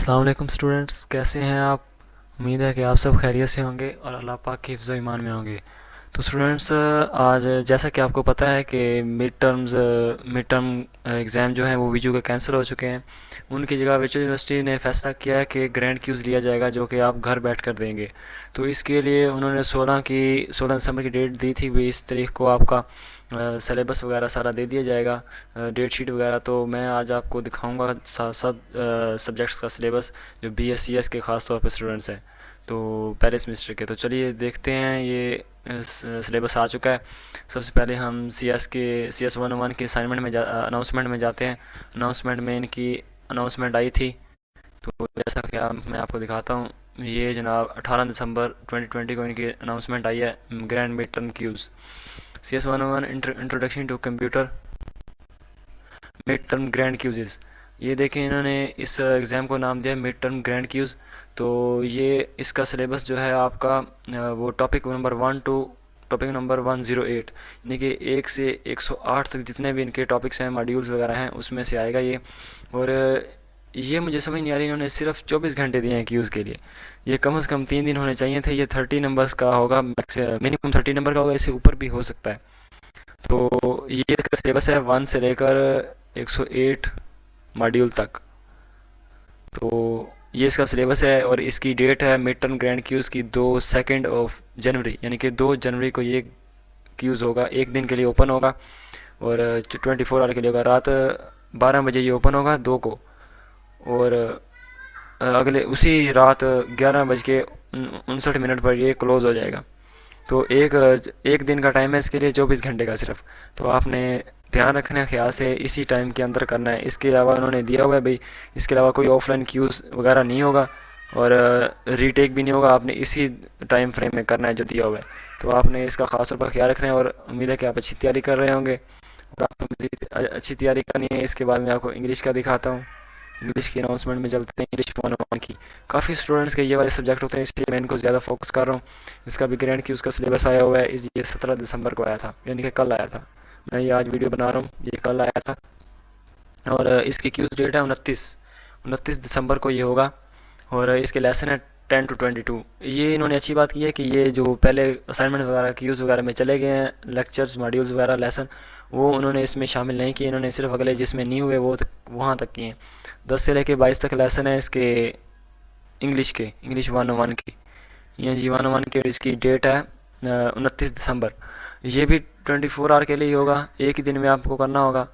अस्सलाम वालेकुम स्टूडेंट्स, कैसे हैं आप। उम्मीद है कि आप सब खैरियत से होंगे और अल्लाह पाक के हिफ्ज़ ईमान में होंगे। तो स्टूडेंट्स, आज जैसा कि आपको पता है कि मिड टर्म एग्ज़ाम जो हैं वो वीजू के कैंसिल हो चुके हैं। उनकी जगह विचुअल यूनिवर्सिटी ने फैसला किया है कि ग्रैंड क्यूज़ लिया जाएगा जो कि आप घर बैठ कर देंगे। तो इसके लिए उन्होंने 16 दिसंबर की डेट दी थी। 20 तारीख को आपका सिलेबस वगैरह सारा दे दिया जाएगा, डेट शीट वगैरह। तो मैं आज आपको दिखाऊंगा सब सब्जेक्ट्स का सिलेबस जो बी एस सी एस के ख़ास तौर पर स्टूडेंट्स हैं, तो पहले सेमेस्टर के। तो चलिए देखते हैं, ये सिलेबस आ चुका है। सबसे पहले हम सी एस 101 की असाइनमेंट में अनाउंसमेंट में जाते हैं। अनाउंसमेंट में इनकी अनाउंसमेंट आई थी, तो जैसा कि मैं आपको दिखाता हूँ। ये जनाब 18 दिसंबर 2020 को इनकी अनाउंसमेंट आई है, grand mid term quiz C S 101 introduction to computer mid term grand quizzes. ये देखें, इन्होंने इस एग्ज़ाम को नाम दिया मिड टर्म ग्रैंड क्यूज़। तो ये इसका सिलेबस जो है आपका वो topic number 1 to topic number 108, यानी कि 1 से 108 तक जितने भी इनके टॉपिक्स हैं, मॉड्यूल्स वगैरह हैं, उसमें से आएगा ये। और ये मुझे समझ नहीं आ रही, इन्होंने सिर्फ 24 घंटे दिए हैं क्यूज़ के लिए। ये कम से कम 3 दिन होने चाहिए थे। ये 30 नंबर्स का होगा, मिनिमम 30 नंबर का होगा, इससे ऊपर भी हो सकता है। तो ये इसका सिलेबस है 1 से लेकर 108 मॉड्यूल तक। तो ये इसका सिलेबस है और इसकी डेट है मिड टर्म ग्रैंड क्यूज़ की 2 जनवरी, यानी कि 2 जनवरी को ये क्यूज़ होगा। एक दिन के लिए ओपन होगा और 24 आवर के लिए होगा। रात 12 बजे ये ओपन होगा 2 को, और अगले उसी रात 11 बज के 59 मिनट पर ये क्लोज़ हो जाएगा। तो एक दिन का टाइम है इसके लिए, 24 घंटे का सिर्फ। तो आपने ध्यान रखना है, ख्याल से इसी टाइम के अंदर करना है। इसके अलावा उन्होंने दिया हुआ है भाई, इसके अलावा कोई ऑफलाइन क्यूज़ वगैरह नहीं होगा और रीटेक भी नहीं होगा। आपने इसी टाइम फ्रेम में करना है जो दिया हुआ है। तो आपने इसका खास तौर पर ख्याल रखना है और उम्मीद है कि आप अच्छी तैयारी कर रहे होंगे। और आपको मज़ीद अच्छी तैयारी करनी है। इसके बाद मैं आपको इंग्लिश का दिखाता हूँ। इंग्लिश की अनाउंसमेंट में चलते हैं। इंग्लिश 101 की काफ़ी स्टूडेंट्स के ये वाले सब्जेक्ट होते हैं, इसलिए मैं इनको ज़्यादा फोकस कर रहा हूँ। इसका भी ग्रैंड की उसका सिलेबस आया हुआ है। ये 17 दिसंबर को आया था, यानी कि कल आया था। मैं ये आज वीडियो बना रहा हूँ, ये कल आया था। और इसकी क्यूज़ डेट है 29 दिसंबर को ये होगा। और इसके लेसन है 10 to 22। ये इन्होंने अच्छी बात की है कि ये जो पहले असाइनमेंट वगैरह क्यूज़ वगैरह में चले गए हैं, लेक्चर्स मॉड्यूल्स वगैरह लेसन, वो उन्होंने इसमें शामिल नहीं किए। इन्होंने सिर्फ अगले जिसमें नहीं हुए वो तक वहाँ तक किए हैं। 10 से लेके 22 तक लेसन है इसके इंग्लिश 101 की। ये जी 101 की, और इसकी डेट है 29 दिसंबर। ये भी 24 आवर के लिए ही होगा, एक ही दिन में आपको करना होगा।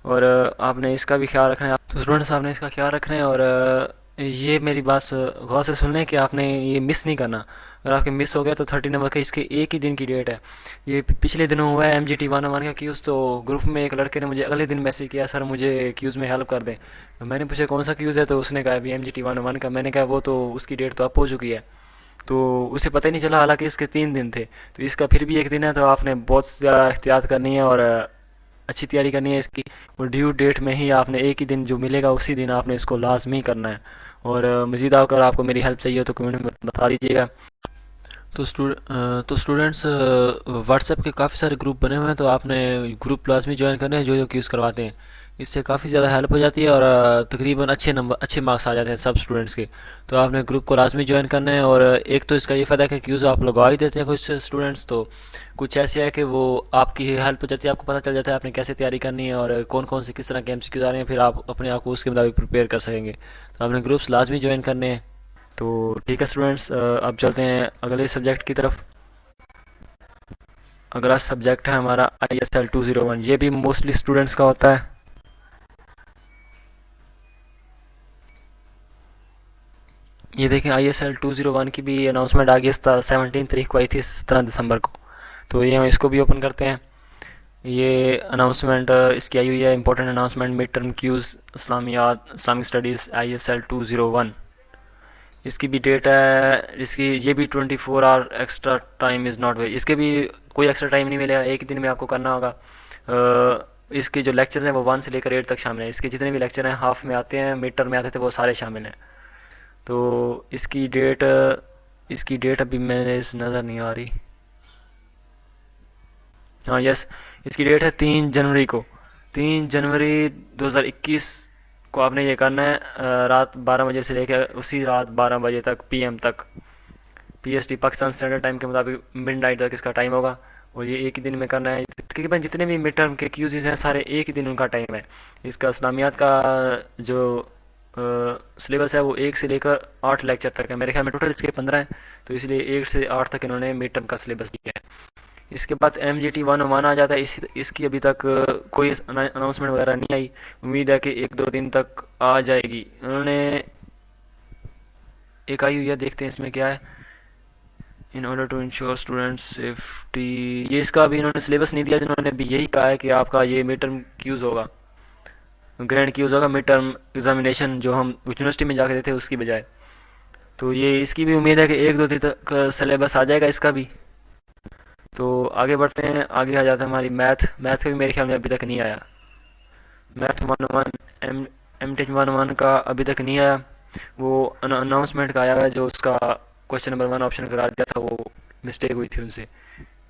और आपने इसका भी ख्याल रखना है। तो स्टूडेंट्स, आपने इसका ख्याल रखना है और ये मेरी बात गौर से सुन लें कि आपने ये मिस नहीं करना। अगर आपके मिस हो गया तो 30 नंबर का, इसके एक ही दिन की डेट है। ये पिछले दिनों हुआ है MGT 101 का क्यूज़। तो ग्रुप में एक लड़के ने मुझे अगले दिन मैसेज किया, सर मुझे क्यूज़ में हेल्प कर दें। तो मैंने पूछा कौन सा क्यूज़ है, तो उसने कहा भी MGT 101 का। मैंने कहा वो तो उसकी डेट तो अप हो चुकी है। तो उसे पता ही नहीं चला, हालांकि इसके 3 दिन थे। तो इसका फिर भी एक दिन है, तो आपने बहुत ज़्यादा एहतियात करनी है और अच्छी तैयारी करनी है इसकी। और ड्यू डेट में ही आपने एक ही दिन जो मिलेगा उसी दिन आपने इसको लाजमी करना है। और मज़ीद अगर आपको मेरी हेल्प चाहिए हो तो कमेंट में बता दीजिएगा। तो स्टूडेंट्स, व्हाट्सएप के काफ़ी सारे ग्रुप बने हुए हैं, तो आपने ग्रुप लाजमी ज्वाइन करने हैं जो जो क्यूज़ करवाते हैं। इससे काफ़ी ज़्यादा हेल्प हो जाती है और तकरीबन अच्छे मार्क्स आ जाते हैं सब स्टूडेंट्स के। तो आपने ग्रुप को लाजमी ज्वाइन करना है। और एक तो इसका ये फ़ायदा है कि क्यूज़ आप लगवा ही देते हैं कुछ स्टूडेंट्स, तो कुछ ऐसे है कि वो आपकी हेल्प हो जाती है, आपको पता चल जाता है आपने कैसे तैयारी करनी है और कौन कौन से किस तरह के MCQs आ रहे हैं, फिर आप अपने आप को उसके मुताबिक प्रिपेयर कर सकेंगे। तो आपने ग्रुप्स लाजमी ज्वाइन करने हैं। तो ठीक है स्टूडेंट्स, अब चलते हैं अगले सब्जेक्ट की तरफ। अगला सब्जेक्ट है हमारा ISL 201। ये भी मोस्टली स्टूडेंट्स का होता है। ये देखें, ISL 201 की भी अनाउंसमेंट आ गई, 17 तारीख को आई थी, 17 दिसंबर को। तो ये हम इसको भी ओपन करते हैं। ये अनाउंसमेंट इसकी आई हुई है, important announcement mid term quiz Islamic Studies ISL 201। इसकी भी डेट है, इसकी ये भी 24 hour extra time is not way. इसके भी कोई एक्स्ट्रा टाइम नहीं मिलेगा, एक दिन में आपको करना होगा। इसके जो लेक्चर्स हैं वो 1 से लेकर 8 तक शामिल हैं। इसके जितने भी लेक्चर हैं, हाफ में आते हैं, मिड टर्म में आते थे, वो सारे शामिल हैं। तो इसकी डेट अभी मेरे नज़र नहीं आ रही। हाँ, यस, इसकी डेट है 3 जनवरी को। 3 जनवरी 2021 को आपने ये करना है रात 12 बजे से लेकर उसी रात 12 बजे तक PM तक, PST पाकिस्तान स्टैंडर्ड टाइम के मुताबिक मिड नाइट तक इसका टाइम होगा। और ये एक ही दिन में करना है। तकरीबन जितने भी मिड टर्म के क्यूज़ हैं सारे एक ही दिन उनका टाइम है। इसका इस्लामियात का जो सिलेबस है वो 1 से लेकर 8 लेक्चर तक है। मेरे ख्याल में टोटल इसके 15 हैं, तो इसलिए 1 से 8 तक इन्होंने मिड टर्म का सिलेबस दिया है। इसके बाद MGT 101 आ जाता है। इसकी अभी तक कोई अनाउंसमेंट वगैरह नहीं आई। उम्मीद है कि 1-2 दिन तक आ जाएगी। उन्होंने एक आई हुई है, देखते हैं इसमें क्या है। In order to ensure student safety, ये इसका अभी इन्होंने सिलेबस नहीं दिया। जिन्होंने भी यही कहा है कि आपका ये मिड टर्म क्यूज़ होगा, ग्रैंड क्यूज़ होगा, मिड टर्म एग्जामिनेशन जो हम यूनिवर्सिटी में जाके देते हैं उसकी बजाय। तो ये इसकी भी उम्मीद है कि 1-2 दिन तक सिलेबस आ जाएगा इसका भी। तो आगे बढ़ते हैं। आगे आ जाता है हमारी मैथ का भी मेरे ख्याल में अभी तक नहीं आया। मैथ 101 MTech 101 का अभी तक नहीं आया। वो अनाउंसमेंट का आया है, जो उसका क्वेश्चन नंबर 1 ऑप्शन करा दिया था वो मिस्टेक हुई थी उनसे।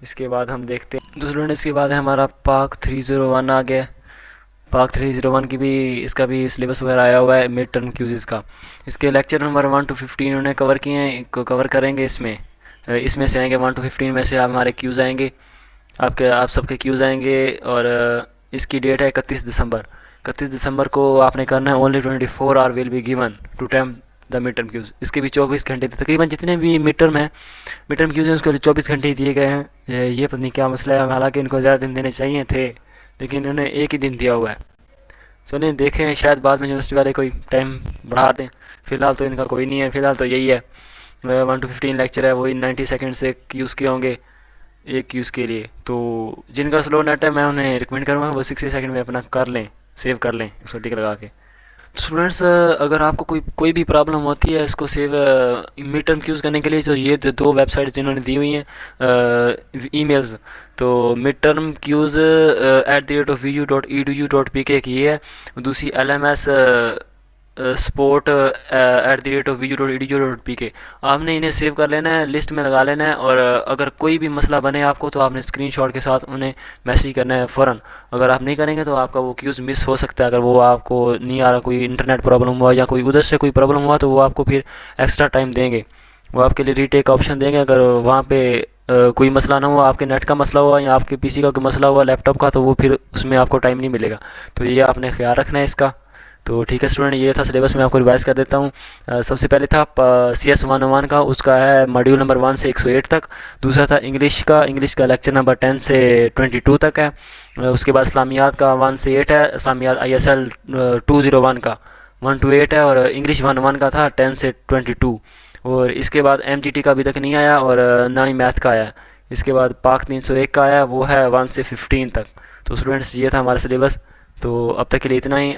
इसके बाद हम देखते हैं दूसरे, इसके बाद है हमारा पाक 301 आ गया। पाक 301 की भी इसका भी सिलेबस वगैरह आया हुआ है मिड टर्म क्यूज़ का। इसके लेक्चर नंबर 1 to 15 उन्होंने कवर किए हैं, कवर करेंगे इसमें। इसमें से आएंगे 1 to 15 में से हमारे क्यूज़ आएंगे, आप सबके क्यूज़ आएंगे। और इसकी डेट है 31 दिसंबर। 31 दिसंबर को आपने करना है। Only 24 hour will be given to attempt the mid term quiz. इसके भी 24 घंटे तकरीबन जितने भी मिड टर्म है, मिड टर्म क्यूज़ हैं उसके लिए 24 घंटे ही दिए गए हैं। ये पता नहीं क्या मसला है, हालांकि इनको ज़्यादा दिन देने चाहिए थे, लेकिन इन्होंने एक ही दिन दिया हुआ है। चलिए देखें, शायद बाद में यूनिवर्सिटी वाले कोई टाइम बढ़ा दें। फ़िलहाल तो इनका कोई नहीं है, फ़िलहाल तो यही है। 1 to 15 लेक्चर है, वही 90 सेकेंड से क्यूज़ के होंगे एक क्यूज़ के लिए। तो जिनका स्लो नेट है मैं उन्हें रिकमेंड करूँगा वो 60 सेकंड में अपना कर लें, सेव कर लें उसको टिक लगा के। तो स्टूडेंट्स, अगर आपको कोई भी प्रॉब्लम होती है इसको सेव मिड टर्म क्यूज़ करने के लिए, तो ये 2 वेबसाइट्स जिन्होंने दी हुई हैं ईमेल्स, तो मिड टर्म क्यूज़ @vu.edu.pk की है। दूसरी LMS sport @vu.edu.pk। आपने इन्हें सेव कर लेना है, लिस्ट में लगा लेना है। और अगर कोई भी मसला बने आपको तो आपने स्क्रीनशॉट के साथ उन्हें मैसेज करना है फ़ौरन। अगर आप नहीं करेंगे तो आपका वो क्यूज़ मिस हो सकता है। अगर वो आपको नहीं आ रहा, कोई इंटरनेट प्रॉब्लम हुआ या कोई उधर से कोई प्रॉब्लम हुआ, तो वो आपको फिर एक्स्ट्रा टाइम देंगे, वो आपके लिए रीटेक ऑप्शन देंगे। अगर वहाँ पे कोई मसला ना हुआ, आपके नेट का मसला हुआ या आपके PC का कोई मसला हुआ, लैपटॉप का, तो वो फिर उसमें आपको टाइम नहीं मिलेगा। तो ये आपने ख्याल रखना है इसका। तो ठीक है स्टूडेंट, ये था सिलेबस, मैं आपको रिवाइज कर देता हूँ। सबसे पहले था CS 101 का, उसका है मॉड्यूल नंबर 1 से 108 तक। दूसरा था इंग्लिश का लेक्चर नंबर 10 से 22 तक है। उसके बाद इस्लामियात का 1 से 8 है। इस्लामियात ISL 201 का 1 to 8 है। और इंग्लिश 101 का था 10 से 22। और इसके बाद MGT का अभी तक नहीं आया और ना ही मैथ का आया। इसके बाद पाक 301 का आया, वो है 1 से 15 तक। तो स्टूडेंट्स, ये था हमारा सिलेबस। तो अब तक के लिए इतना ही।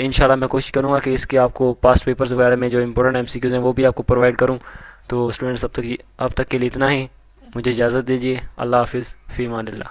इंशाल्लाह मैं कोशिश करूँगा कि इसके आपको पास्ट पेपर्स वगैरह में जो इंपॉर्टेंट MCQs हैं वो भी आपको प्रोवाइड करूँ। तो स्टूडेंट्स, अब तक के लिए इतना ही। मुझे इजाज़त दीजिए। अल्लाह हाफिज़, फ़ी अमानिल्लाह।